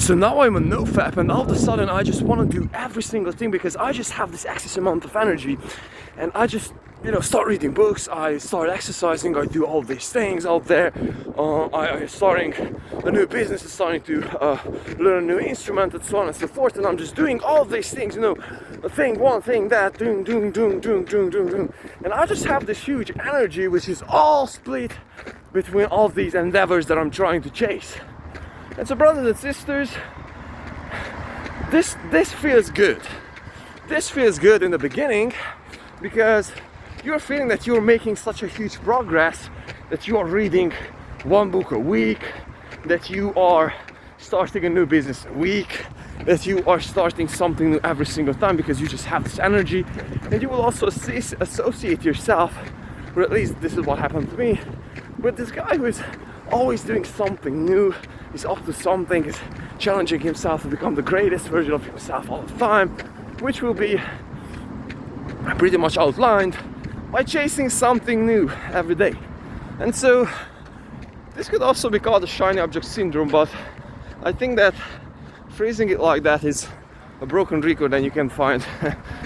So now I'm a nofap, and all of a sudden I just want to do every single thing because I just have this excess amount of energy, and I just start reading books, I start exercising, I do all these things out there. I'm starting a new business, starting to learn a new instrument, and so on and so forth. And I'm just doing all these things, a thing, one thing, that, doing. And I just have this huge energy which is all split between all these endeavors that I'm trying to chase. And so, brothers and sisters, this feels good. This feels good in the beginning because you're feeling that you're making such a huge progress, that you are reading one book a week, that you are starting a new business a week, that you are starting something new every single time because you just have this energy. And you will also associate yourself, or at least this is what happened to me, with this guy who is always doing something new, is up to something, is challenging himself to become the greatest version of himself all the time, which will be pretty much outlined by chasing something new every day. And so this could also be called the shiny object syndrome, but I think that phrasing it like that is a broken record, and you can find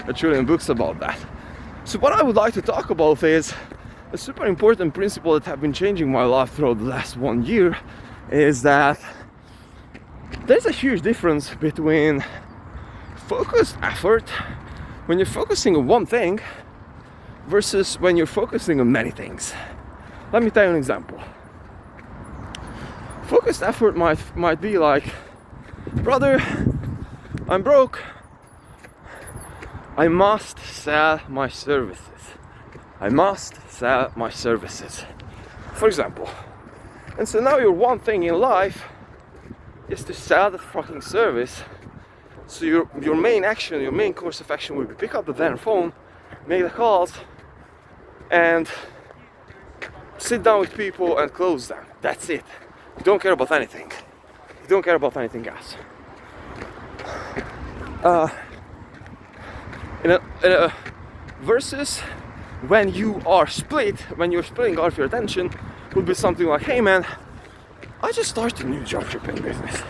a trillion books about that. So what I would like to talk about is a super important principle that have been changing my life throughout the last 1 year, is that there's a huge difference between focused effort when you're focusing on one thing versus when you're focusing on many things. Let me tell you an example. Focused effort might be like, brother, I'm broke, I must sell my services. I must sell my services, for example. And so now your one thing in life is to sell that fucking service. So your main action, your main course of action will be pick up the damn phone, make the calls, and sit down with people and close them. That's it. You don't care about anything. You don't care about anything else. Versus when you are split, when you're splitting off your attention, would be something like, hey man, I just started a new dropshipping business.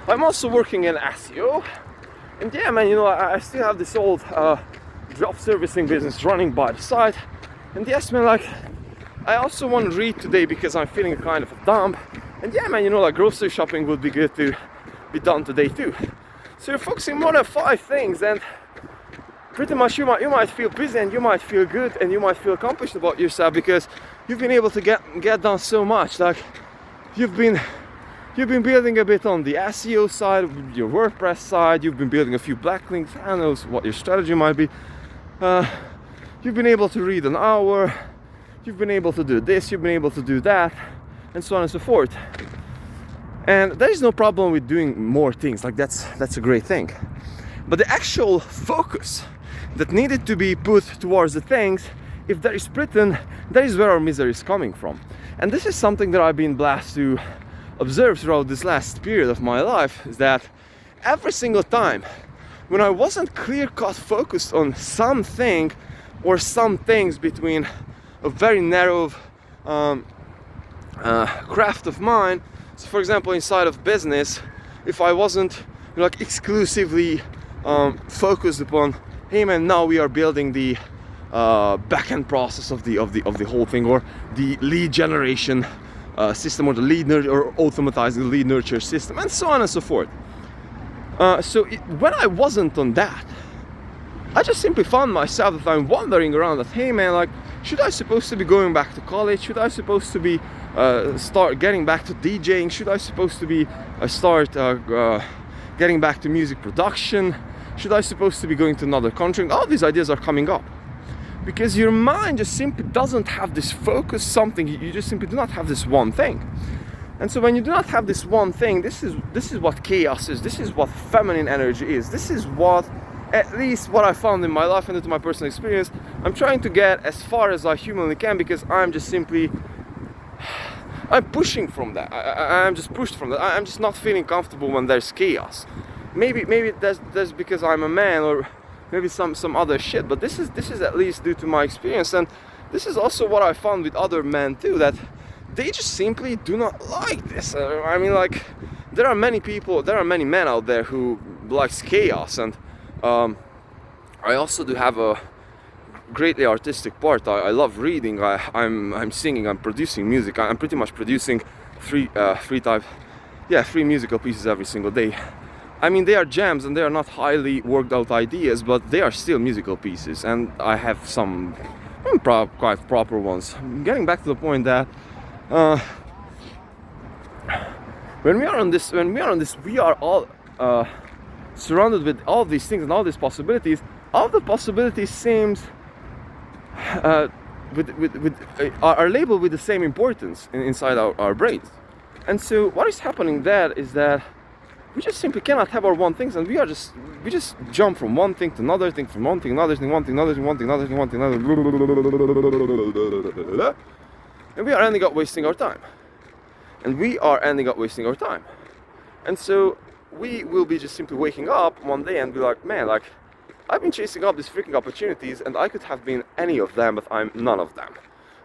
I'm also working in SEO, and yeah man, I still have this old drop servicing business running by the side. And yes man, like, I also want to read today because I'm feeling kind of a dump. And yeah man, like grocery shopping would be good to be done today too. So you're focusing more than 5 things, and pretty much you might feel busy, and you might feel good, and you might feel accomplished about yourself because you've been able to get done so much. Like you've been building a bit on the SEO side, your WordPress side, you've been building a few backlinks, I don't know what your strategy might be. You've been able to read an hour, you've been able to do this, you've been able to do that, and so on and so forth. And there is no problem with doing more things, like that's a great thing. But the actual focus that needed to be put towards the things, if that is split, then that is where our misery is coming from. And this is something that I've been blessed to observe throughout this last period of my life, is that every single time when I wasn't clear-cut focused on something or some things between a very narrow craft of mine. So for example, inside of business, if I wasn't like exclusively focused upon, hey man, now we are building the back-end process of the whole thing, or the lead generation system, or the lead or automatizing the lead nurture system, and so on and so forth. When I wasn't on that, I just simply found myself that I'm wandering around that, hey man, like, should I supposed to be going back to college? Should I supposed to be start getting back to DJing? Should I supposed to be start getting back to music production? Should I supposed to be going to another country? All these ideas are coming up because your mind just simply doesn't have this focus something. You just simply do not have this one thing. And so when you do not have this one thing, this is what chaos is. This is what feminine energy is. This is what, at least what I found in my life and into my personal experience, I'm trying to get as far as I humanly can, because I'm pushing from that. I'm just pushed from that. I'm just not feeling comfortable when there's chaos. Maybe that's because I'm a man, or maybe some other shit. But this is at least due to my experience, and this is also what I found with other men too, that they just simply do not like this. I mean, like, there are many people, there are many men out there who likes chaos, and I also do have a greatly artistic part. I love reading. I'm singing. I'm producing music. I'm pretty much producing three musical pieces every single day. I mean, they are jams and they are not highly worked out ideas, but they are still musical pieces, and I have some quite proper ones. Getting back to the point that when we are on this, we are all surrounded with all these things and all these possibilities. All the possibilities seems are labeled with the same importance inside our brains. And so what is happening there is that we just simply cannot have our one things, and we just jump from one thing to another thing, from one thing, another thing, one thing, another thing, one thing, another thing, one thing, another, and we are ending up wasting our time. And so we will be just simply waking up one day and be like, man, like, I've been chasing up these freaking opportunities, and I could have been any of them, but I'm none of them.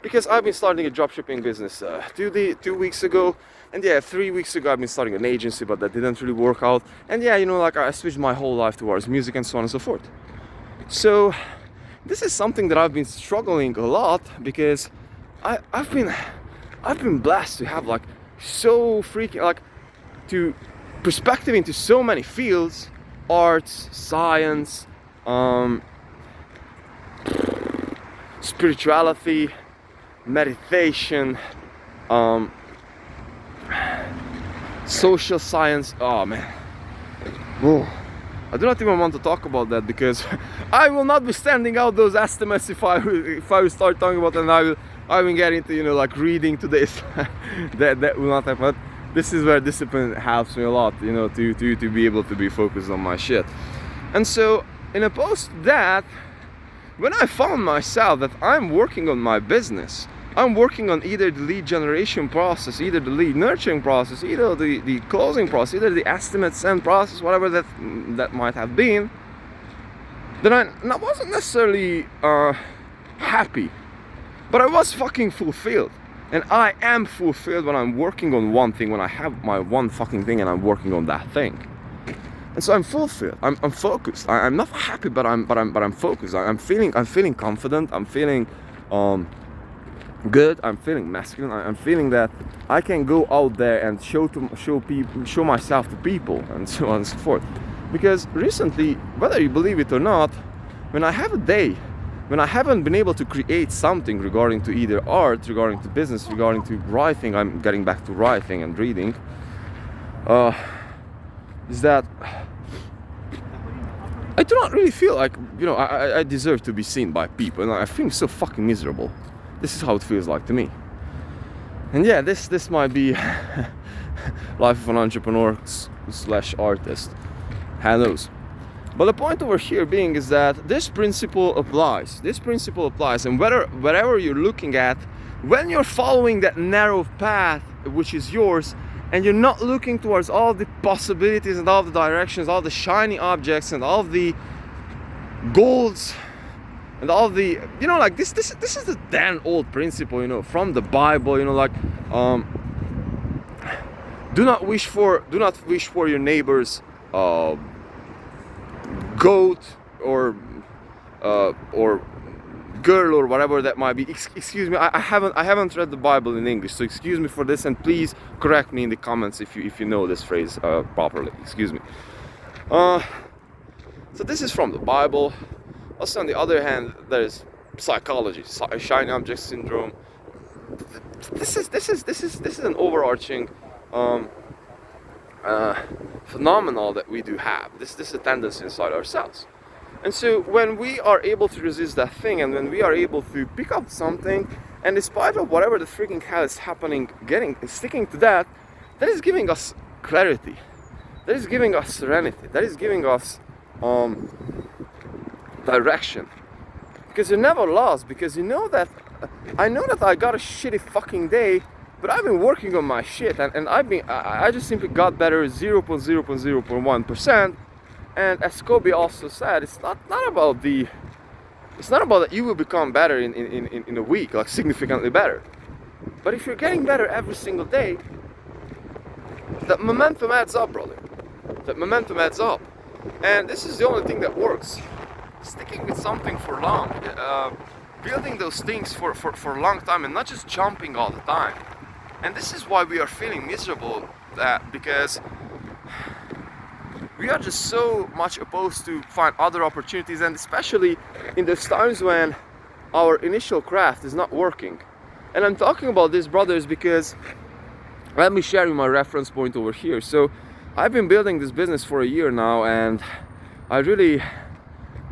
Because I've been starting a dropshipping business 2 weeks ago, and 3 weeks ago I've been starting an agency, but that didn't really work out. And like I switched my whole life towards music and so on and so forth. So this is something that I've been struggling a lot, because I've been blessed to have like so freaking like to perspective into so many fields: arts, science, spirituality, meditation, social science. Oh man, whoa. I do not even want to talk about that, because I will not be standing out those estimates if I will start talking about it, and I will get into like reading to this. that will not happen. But this is where discipline helps me a lot, to be able to be focused on my shit. And so in opposed to that, when I found myself that I'm working on my business, I'm working on either the lead generation process, either the lead nurturing process, either the closing process, either the estimate send process, whatever that might have been, then I wasn't necessarily happy, but I was fucking fulfilled. And I am fulfilled when I'm working on one thing, when I have my one fucking thing and I'm working on that thing. And so I'm fulfilled. I'm focused. I'm not happy, but I'm focused. I'm feeling confident. I'm feeling good. I'm feeling masculine. I'm feeling that I can go out there and show myself to people, and so on and so forth. Because recently, whether you believe it or not, when I have a day when I haven't been able to create something regarding to either art, regarding to business, regarding to writing, I'm getting back to writing and reading, is that I do not really feel like, I deserve to be seen by people, and I feel so fucking miserable. This is how it feels like to me. And this might be life of an entrepreneur / artist, who knows. But the point over here being is that this principle applies. And wherever you're looking at, when you're following that narrow path which is yours, and you're not looking towards all the possibilities and all the directions, all the shiny objects and all the golds and all the, like this is the damn old principle, from the Bible, do not wish for your neighbor's goat or girl or whatever that might be. Excuse me, I haven't read the Bible in English, so excuse me for this, and please correct me in the comments if you know this phrase properly. Excuse me. So this is from the Bible. Also, on the other hand, there is psychology, shiny object syndrome. This is an overarching phenomenon that we do have. This is a tendency inside ourselves. And so when we are able to resist that thing, and when we are able to pick up something, and despite of whatever the freaking hell is happening, sticking to that, that is giving us clarity, that is giving us serenity, that is giving us direction. Because you're never lost, because I know that I got a shitty fucking day, but I've been working on my shit, and I just simply got better 0.001%. And as Kobe also said, it's not about that you will become better in a week, like significantly better. But if you're getting better every single day, that momentum adds up, brother. That momentum adds up. And this is the only thing that works. Sticking with something for long, building those things for a long time, and not just jumping all the time. And this is why we are feeling miserable, because we are just so much opposed to find other opportunities, and especially in those times when our initial craft is not working. And I'm talking about this, brothers, because let me share you my reference point over here. So I've been building this business for a year now, and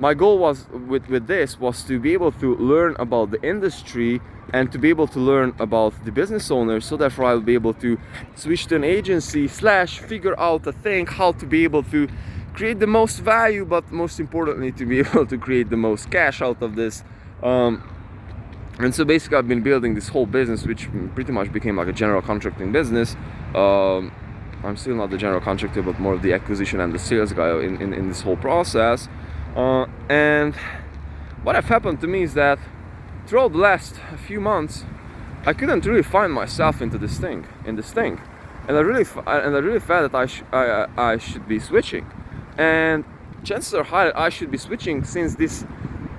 my goal was with this was to be able to learn about the industry and to be able to learn about the business owners, so therefore I'll be able to switch to an agency / figure out a thing how to be able to create the most value, but most importantly to be able to create the most cash out of this. And so basically I've been building this whole business, which pretty much became like a general contracting business. I'm still not the general contractor, but more of the acquisition and the sales guy in this whole process. And what have happened to me is that throughout the last few months, I couldn't really find myself in this thing, and I really felt that I should be switching. And chances are high that I should be switching, since this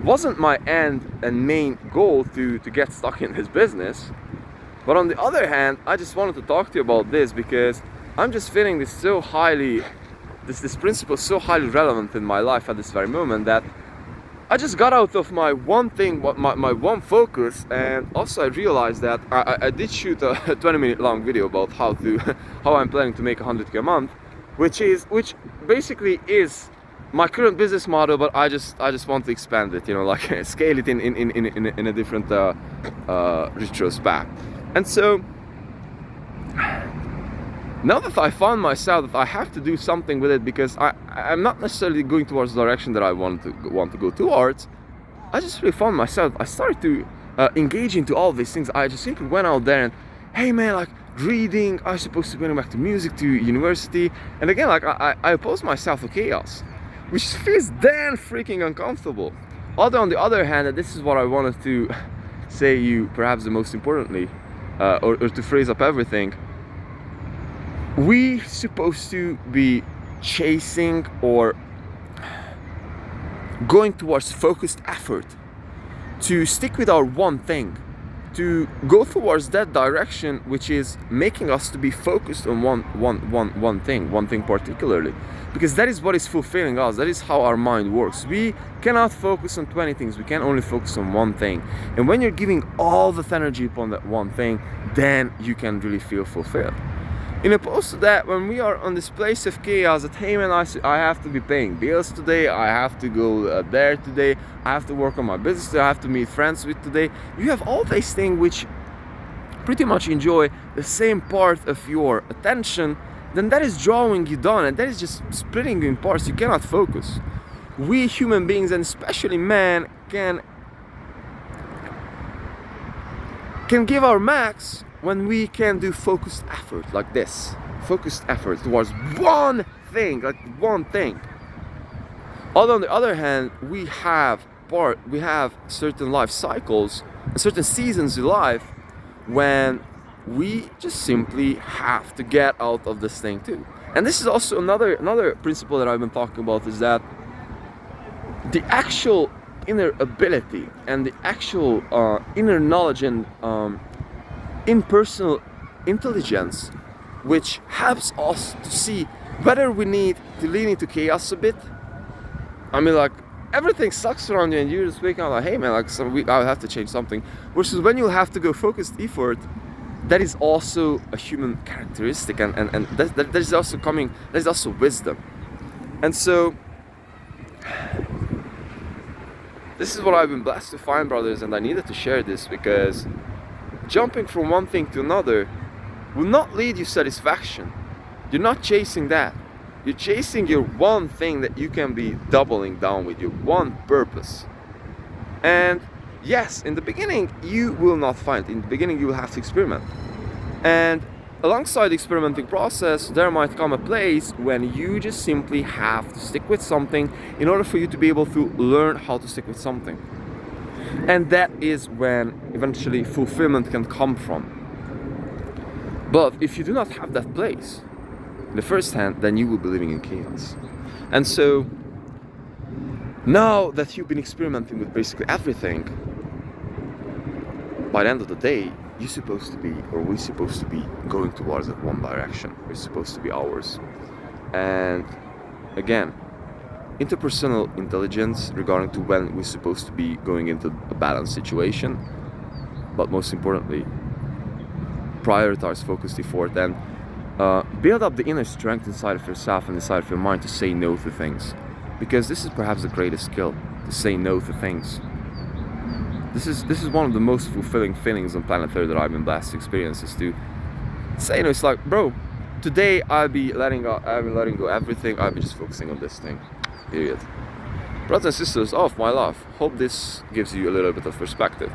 wasn't my end and main goal to get stuck in this business. But on the other hand, I just wanted to talk to you about this because I'm just feeling this principle so highly relevant in my life at this very moment, that I just got out of my one thing, my one focus. And also I realized that I did shoot a 20-minute long video about how I'm planning to make 100K a month, which basically is my current business model, but I just want to expand it, like scale it in a different retrospect. And so now that I found myself that I have to do something with it, because I'm not necessarily going towards the direction that I want to go towards, I just really found myself, I started to engage into all these things. I just simply went out there and, hey man, like reading, I was supposed to be going back to music, to university, and again, like I opposed myself to chaos, which feels damn freaking uncomfortable. Although on the other hand, and this is what I wanted to say you perhaps the most importantly, or to phrase up everything, we supposed to be chasing or going towards focused effort to stick with our one thing, to go towards that direction, which is making us to be focused on one thing particularly, because that is what is fulfilling us. That is how our mind works. We cannot focus on 20 things. We can only focus on one thing. And when you're giving all that energy upon that one thing, then you can really feel fulfilled. In opposed to that, when we are on this place of chaos, that hey man, I have to be paying bills today, I have to go there today, I have to work on my business today, I have to meet friends with today. You have all these things which pretty much enjoy the same part of your attention, then that is drawing you down, and that is just splitting you in parts. You cannot focus. We human beings, and especially men, can give our max when we can do focused effort like this. Focused effort towards one thing, like one thing. Although on the other hand, we have certain life cycles and certain seasons in life when we just simply have to get out of this thing too. And this is also another principle that I've been talking about, is that the actual inner ability and the actual inner knowledge and impersonal intelligence, which helps us to see whether we need to lean into chaos a bit. I mean, like, everything sucks around you and you're just waking up like, hey man, like I'll have to change something. Versus when you have to go focused effort, that is also a human characteristic, and that is also wisdom. And so this is what I've been blessed to find, brothers, and I needed to share this, because jumping from one thing to another will not lead you satisfaction. You're not chasing that. You're chasing your one thing that you can be doubling down with, your one purpose. And yes, in the beginning you will not find it. In the beginning you will have to experiment. And alongside the experimenting process, there might come a place when you just simply have to stick with something in order for you to be able to learn how to stick with something. And that is when eventually fulfillment can come from. But if you do not have that place, in the first hand, then you will be living in chaos. And so now that you've been experimenting with basically everything, by the end of the day, we're supposed to be going towards that one direction. We're supposed to be ours. And again, interpersonal intelligence regarding to when we're supposed to be going into a balanced situation, but most importantly, prioritize, focus effort, and build up the inner strength inside of yourself and inside of your mind to say no to things, because this is perhaps the greatest skill, to say no to things. This is one of the most fulfilling feelings on planet Earth that I've been blessed to experience, is to say no. It's like, bro, today I'll be letting go everything. I'll be just focusing on this thing, period. Brothers and sisters of my love, hope this gives you a little bit of perspective.